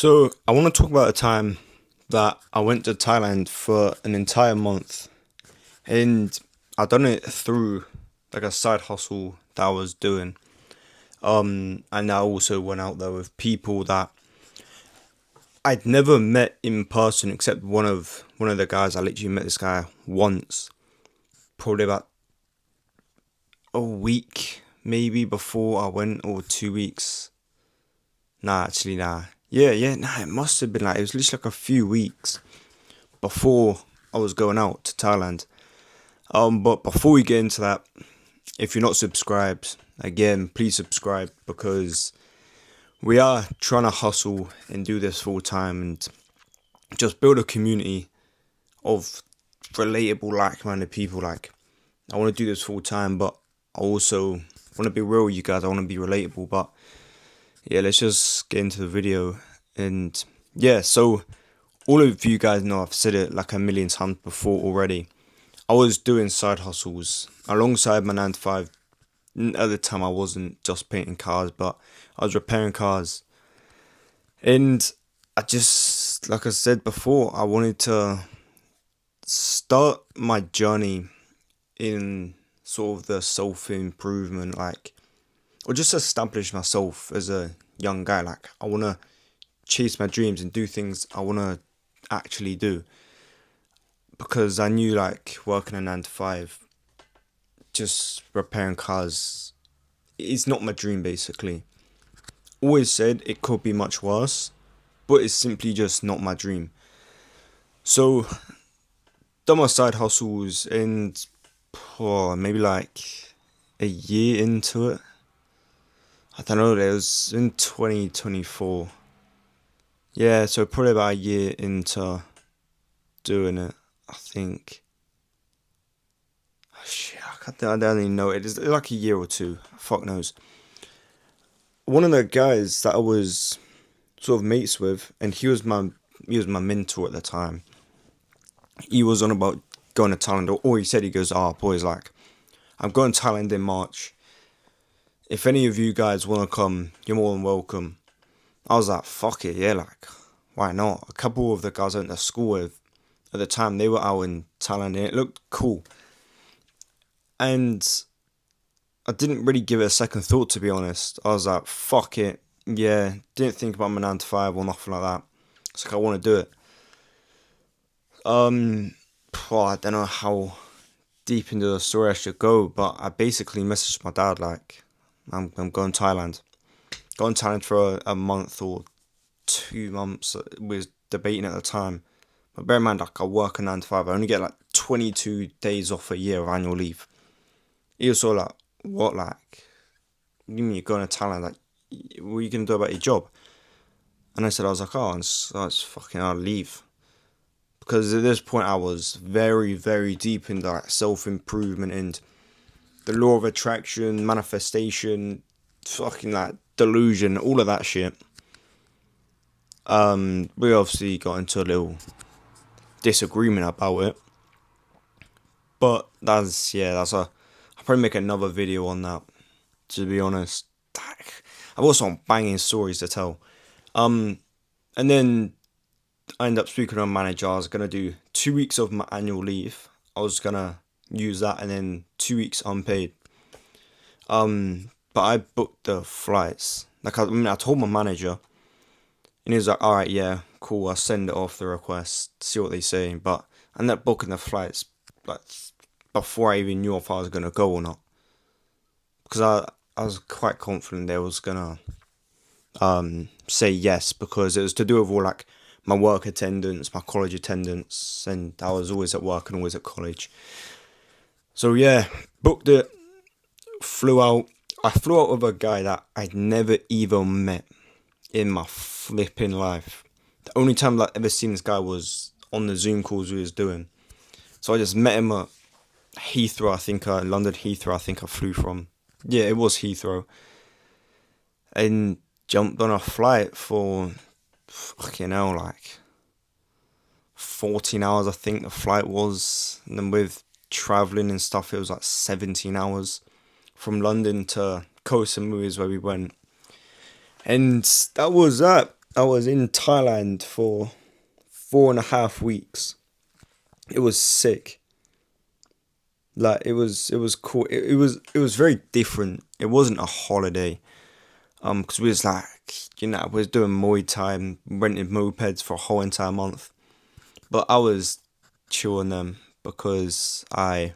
So, I want to talk about a time that I went to Thailand for an entire month, and I done it through like a side hustle that I was doing. And I also went out there with people that I'd never met in person except one of the guys. I literally met this guy once, probably about a week maybe before I went, or 2 weeks. Nah, actually, nah. Yeah, nah. It must have been like it was literally like a few weeks before I was going out to Thailand. But before we get into that, if you're not subscribed, again, please subscribe because we are trying to hustle and do this full time and just build a community of relatable, like-minded people. Like, I want to do this full time, but I also want to be real with you guys. I want to be relatable, but yeah, let's just get into the video. And yeah, so all of you guys know I've said it like a million times before already. I was doing side hustles alongside my 9 to 5. At the time, I wasn't just painting cars, but I was repairing cars. And I just, like I said before, I wanted to start my journey in sort of the self improvement, like, or just establish myself as a young guy. Like, I want to chase my dreams and do things I want to actually do. Because I knew, like, working a 9 to 5, just repairing cars, is not my dream, basically. Always said it could be much worse, but it's simply just not my dream. So, done my side hustles, and maybe like a year into it. I don't know, it was in 2024. Yeah, so probably about a year into doing it, I think. Oh, shit, I don't even know. It's like a year or two. Fuck knows. One of the guys that I was sort of mates with, and he was my mentor at the time. He was on about going to Thailand, or he said, he goes, boys, like, I'm going to Thailand in March. If any of you guys want to come, you're more than welcome. I was like, fuck it, yeah, like, why not? A couple of the guys I went to school with at the time, they were out in Thailand, and it looked cool. And I didn't really give it a second thought, to be honest. I was like, fuck it, yeah, didn't think about my 9 to 5 or nothing like that. It's like, I want to do it. I don't know how deep into the story I should go, but I basically messaged my dad, like, I'm going to Thailand. Going to Thailand for a month or 2 months. We was debating at the time. But bear in mind, like, I work a 9 to 5. I only get like 22 days off a year of annual leave. He was sort of like, what, like, you mean you're going to Thailand? Like, what are you going to do about your job? And I said, I was like, it's fucking, I'll leave. Because at this point, I was very, very deep into like self-improvement and the law of attraction, manifestation, fucking like delusion, all of that shit. We obviously got into a little disagreement about it, but I'll probably make another video on that. To be honest, I've got some banging stories to tell. And then I ended up speaking to a manager. I was gonna do 2 weeks of my annual leave. I was gonna use that, and then 2 weeks unpaid. But I booked the flights. Like, I told my manager, and he was like, "All right, yeah, cool. I'll send it off the request, see what they say." But I ended up booking the flights like before I even knew if I was gonna go or not, because I was quite confident they was gonna say yes, because it was to do with all like my work attendance, my college attendance, and I was always at work and always at college. So yeah, booked it, flew out. I flew out with a guy that I'd never even met in my flipping life. The only time that I'd ever seen this guy was on the Zoom calls we was doing. So I just met him at Heathrow, London Heathrow, I think I flew from. Yeah, it was Heathrow. And jumped on a flight for, fucking hell, like 14 hours, I think the flight was. And then with travelling and stuff, it was like 17 hours from London to Koh Samui is where we went. And that was that. I was in Thailand for 4.5 weeks. It was sick. Like it was cool. It was very different. It wasn't a holiday. Because we was like, we was doing Muay Thai and renting mopeds for a whole entire month. But I was chilling them because I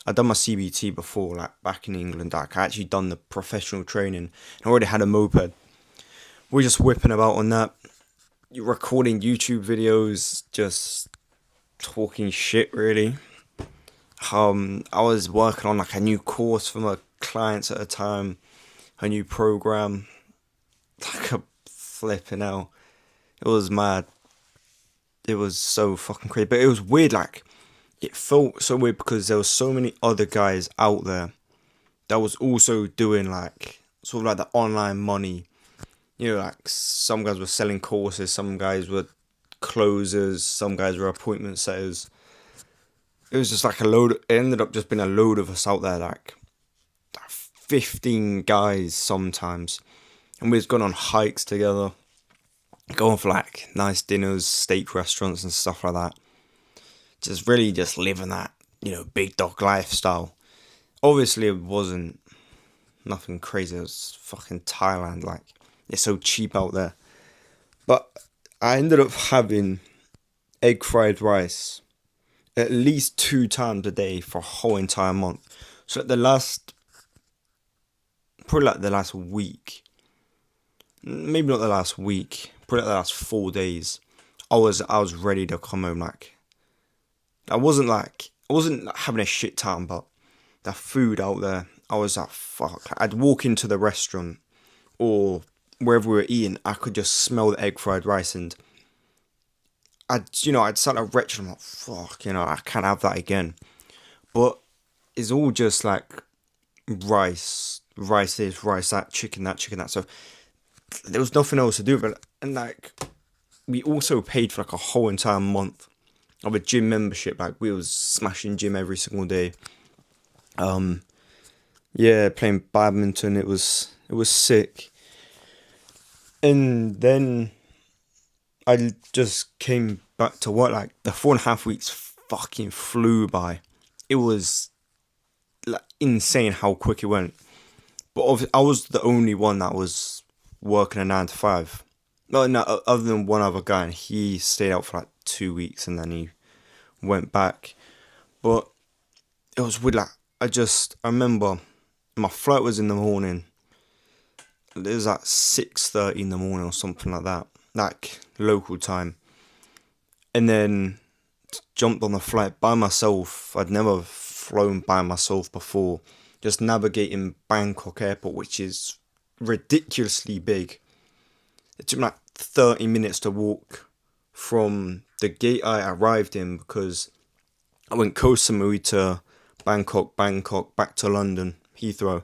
done my CBT before, like back in England. Like I actually done the professional training. I already had a moped. We're just whipping about on that, recording YouTube videos, just talking shit really. I was working on like a new course for my clients at a time, a new program, like a flipping out. It was mad. It was so fucking crazy, but it was weird. Like it felt so weird because there was so many other guys out there that was also doing like sort of like the online money. Like some guys were selling courses, some guys were closers, some guys were appointment setters. It was just like a load. It ended up just being a load of us out there, like 15 guys sometimes, and we was going on hikes together, going for like nice dinners, steak restaurants and stuff like that. Just really just living that, big dog lifestyle. Obviously, it wasn't nothing crazy. It was fucking Thailand. Like, it's so cheap out there. But I ended up having egg fried rice at least 2 times a day for a whole entire month. So probably like the last week, maybe not the last week, probably like the last 4 days, I was ready to come home. Like, I wasn't having a shit time, but the food out there, I was like, fuck. I'd walk into the restaurant or wherever we were eating, I could just smell the egg fried rice, and I'd start a wretched. I'm like, fuck, I can't have that again. But it's all just like rice this, rice that, chicken that, chicken that. So there was nothing else to do. But and like we also paid for like a whole entire month of a gym membership. Like we was smashing gym every single day. Yeah, playing badminton. It was sick. And then I just came back to work. Like the 4.5 weeks fucking flew by. It was like insane how quick it went. But I was the only one that was working a 9 to 5. No, other than one other guy, and he stayed out for like 2 weeks and then he went back. But it was weird. Like I remember my flight was in the morning. It was like 6:30 in the morning or something like that, like local time. And then jumped on the flight by myself. I'd never flown by myself before. Just navigating Bangkok airport, which is ridiculously big. It took me like 30 minutes to walk from the gate I arrived in, because I went Koh Samui to Bangkok, back to London, Heathrow.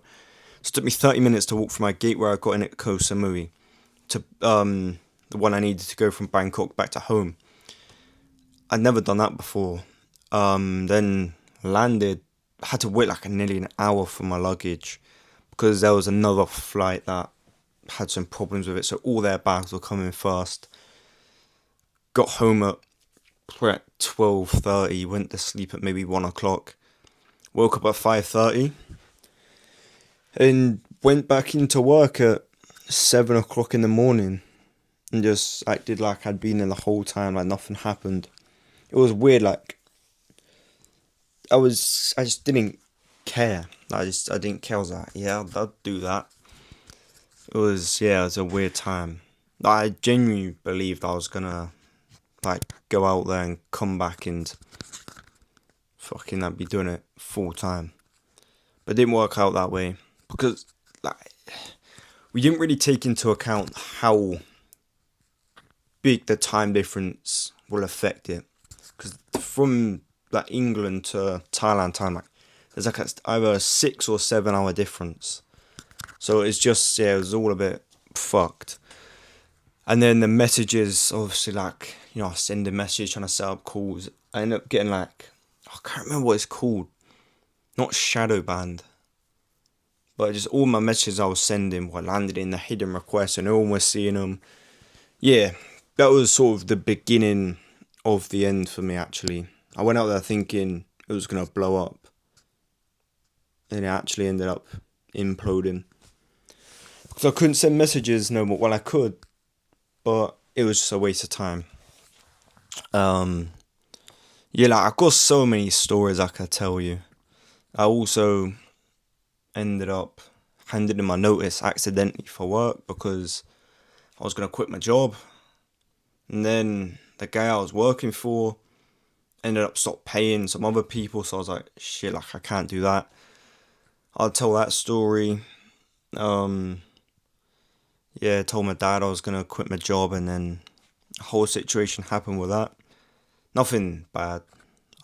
So it took me 30 minutes to walk from my gate where I got in at Koh Samui to the one I needed to go from Bangkok back to home. I'd never done that before. Then landed, had to wait like nearly an hour for my luggage because there was another flight that had some problems with it. So all their bags were coming first. Got home at 12:30. Went to sleep at maybe 1 o'clock. Woke up at 5:30 and went back into work at 7 o'clock in the morning and just acted like I'd been there the whole time, like nothing happened. It was weird. Like I just didn't care. I didn't care. I was like, yeah, I'll do that. It was a weird time. I genuinely believed I was gonna like go out there and come back and fucking I'd be doing it full time. But it didn't work out that way because like we didn't really take into account how big the time difference will affect it. Because from like England to Thailand time, like there's like either a 6 or 7 hour difference. So it's just it was all a bit fucked. And then the messages, obviously, like I send a message trying to set up calls. I end up getting like I can't remember what it's called, not shadow banned, but just all my messages I was sending were landed in the hidden requests, and no one was seeing them. Yeah, that was sort of the beginning of the end for me, actually. I went out there thinking it was going to blow up, and it actually ended up imploding. Because I couldn't send messages no more. Well, I could, but it was just a waste of time. Um, yeah, like, I've got so many stories I could tell you. I also ended up handing in my notice accidentally for work because I was going to quit my job. And then the guy I was working for ended up stopped paying some other people. So I was like, shit, like I can't do that. I'll tell that story. Um, yeah, told my dad I was going to quit my job, and then a whole situation happened with that. Nothing bad.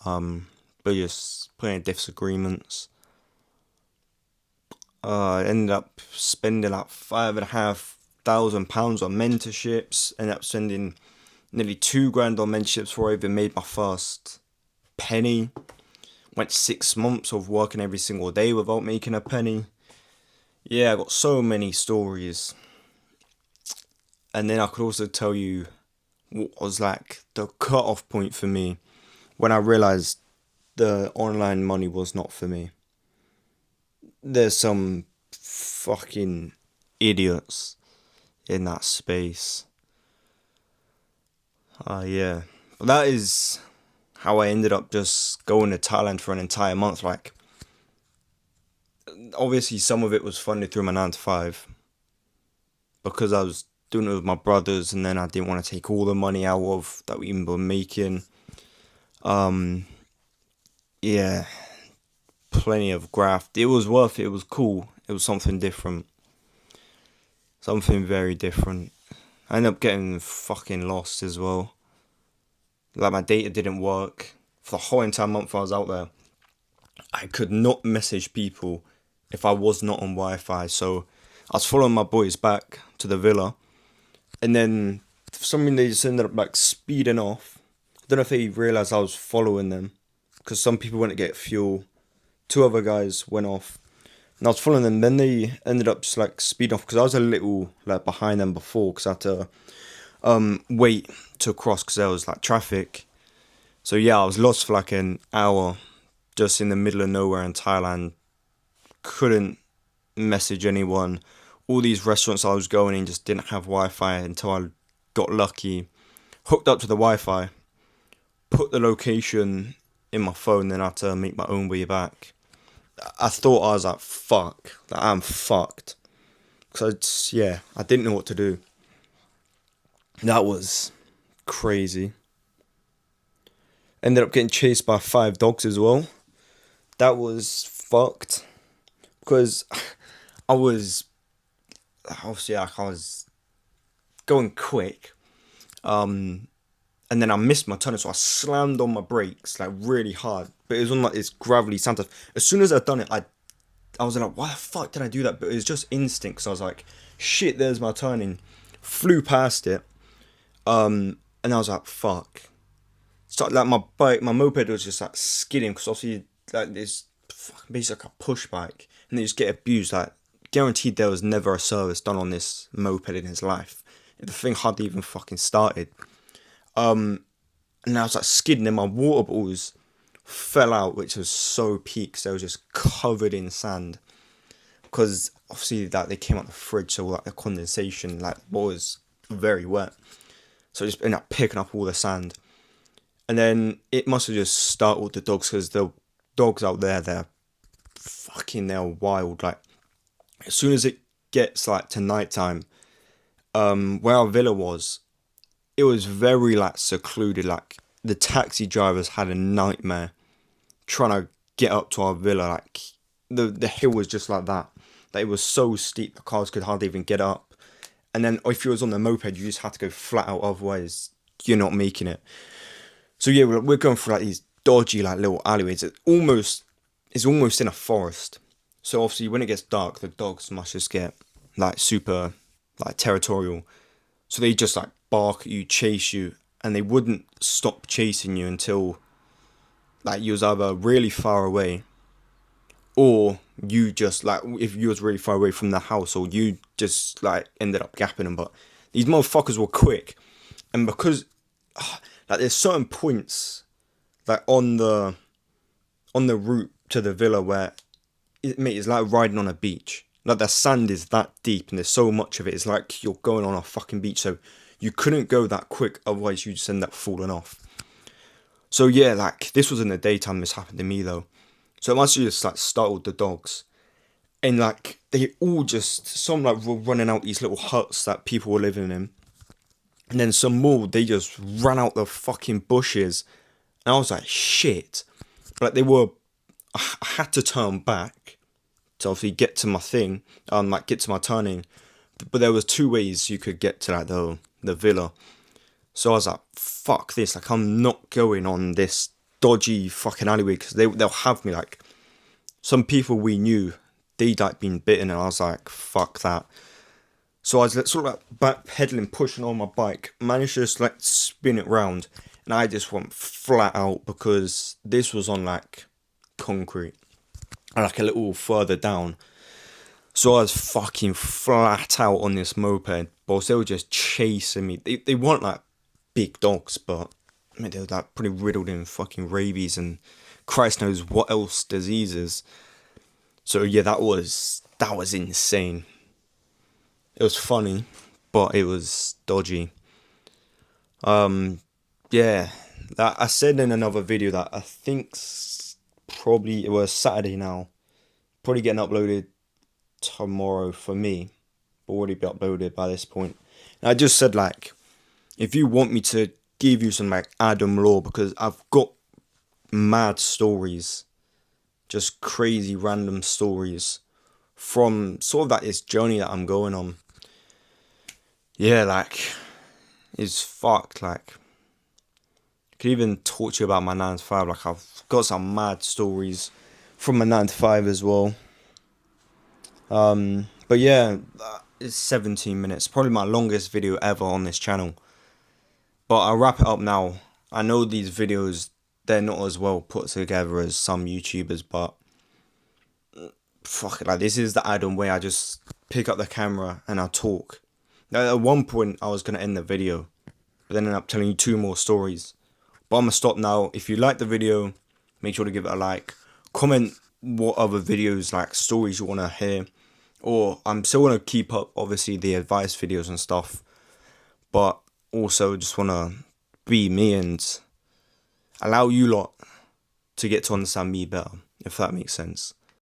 But just plenty of disagreements. I ended up spending like £5,500 on mentorships. Ended up spending nearly 2 grand on mentorships before I even made my first penny. Went 6 months of working every single day without making a penny. Yeah, I got so many stories. And then I could also tell you what was like the cut-off point for me when I realized the online money was not for me. There's some fucking idiots in that space. Yeah. But that is how I ended up just going to Thailand for an entire month. Like, obviously, some of it was funded through my 9 to 5 because I was doing it with my brothers, and then I didn't want to take all the money out of that we even were making. Yeah, plenty of graft. It was worth it. It was cool. It was something different. Something very different. I ended up getting fucking lost as well. Like, my data didn't work. For the whole entire month I was out there, I could not message people if I was not on Wi-Fi. So I was following my boys back to the villa, and then for some reason they just ended up like speeding off. I don't know if they realised I was following them, because some people went to get fuel. 2 other guys went off, and I was following them. Then they ended up just like speeding off because I was a little like behind them before, because I had to wait to cross because there was like traffic. So yeah, I was lost for like an hour, just in the middle of nowhere in Thailand. Couldn't message anyone. All these restaurants I was going in just didn't have Wi-Fi until I got lucky. Hooked up to the Wi-Fi, put the location in my phone, then I had to make my own way back. I thought I was like, fuck, like, I'm fucked. Because, yeah, I didn't know what to do. That was crazy. Ended up getting chased by 5 dogs as well. That was fucked. Because I was, obviously, like, I was going quick. And then I missed my turn, so I slammed on my brakes like really hard. But it was on like this gravelly sand. As soon as I'd done it, I was like, why the fuck did I do that? But it was just instinct, because I was like, shit, there's my turning. Flew past it, and I was like, fuck. So like my moped was just like skidding, because obviously like this basically like a push bike, and they just get abused. Like, guaranteed there was never a service done on this moped in his life. The thing hardly even fucking started. And I was like skidding, and my water bottles fell out, which was so peak, so they were just covered in sand. Because obviously that they came out the fridge, so like the condensation like was very wet. So I just ended up picking up all the sand. And then it must have just startled the dogs, because the dogs out there, they're wild. Like, as soon as it gets like to nighttime, where our villa was, it was very like secluded. Like, the taxi drivers had a nightmare trying to get up to our villa. Like, the hill was just like that. Like, it was so steep the cars could hardly even get up. And then if you was on the moped, you just had to go flat out, otherwise you're not making it. So yeah, we're going through like these dodgy like little alleyways. It's almost in a forest. So obviously when it gets dark, the dogs must just get like super like territorial. So they just like bark at you, chase you, and they wouldn't stop chasing you until like you was either really far away, or you just like, if you was really far away from the house, or you just like ended up gapping them. But these motherfuckers were quick. And because, like, there's certain points, like, on the route to the villa where, mate, it's like riding on a beach. Like, the sand is that deep and there's so much of it. It's like you're going on a fucking beach. So you couldn't go that quick, otherwise you just end up falling off. So yeah, like, this was in the daytime. This happened to me though. So it must have just like startled the dogs. And like, they all just, some like were running out these little huts that people were living in. And then some more, they just ran out the fucking bushes. And I was like, shit. Like, they were, I had to turn back to obviously get to my thing, like get to my turning. But there was two ways you could get to like the villa. So I was like, fuck this, like, I'm not going on this dodgy fucking alleyway, because they'll have me. Like, some people we knew, they'd like been bitten, and I was like, fuck that. So I was like, sort of like backpedaling, pushing on my bike, managed to just like spin it round, and I just went flat out because this was on like concrete, and like a little further down. So I was fucking flat out on this moped, but they were just chasing me. They weren't like big dogs, but I mean, they were like pretty riddled in fucking rabies and Christ knows what else diseases. So yeah, that was insane. It was funny, but it was dodgy. Yeah, that I said in another video that I think's probably, it was Saturday now, probably getting uploaded tomorrow for me, but already be uploaded by this point. And I just said, like, if you want me to give you some like Adam lore, because I've got mad stories, just crazy random stories from sort of like this journey that I'm going on. Yeah, like, it's fucked. Like, I could even talk to you about my 9 to 5. Like, I've got some mad stories from my 9 to 5 as well. But yeah, it's 17 minutes, probably my longest video ever on this channel. But I'll wrap it up now. I know these videos, they're not as well put together as some YouTubers, but fuck it, like, this is the Adam way. I just pick up the camera and I talk. Now, at one point I was going to end the video, but then I ended up telling you 2 more stories. But I'm going to stop now. If you like the video, make sure to give it a like. Comment what other videos, like stories, you want to hear. Or I'm still going to keep up, obviously, the advice videos and stuff. But also just want to be me and allow you lot to get to understand me better, if that makes sense.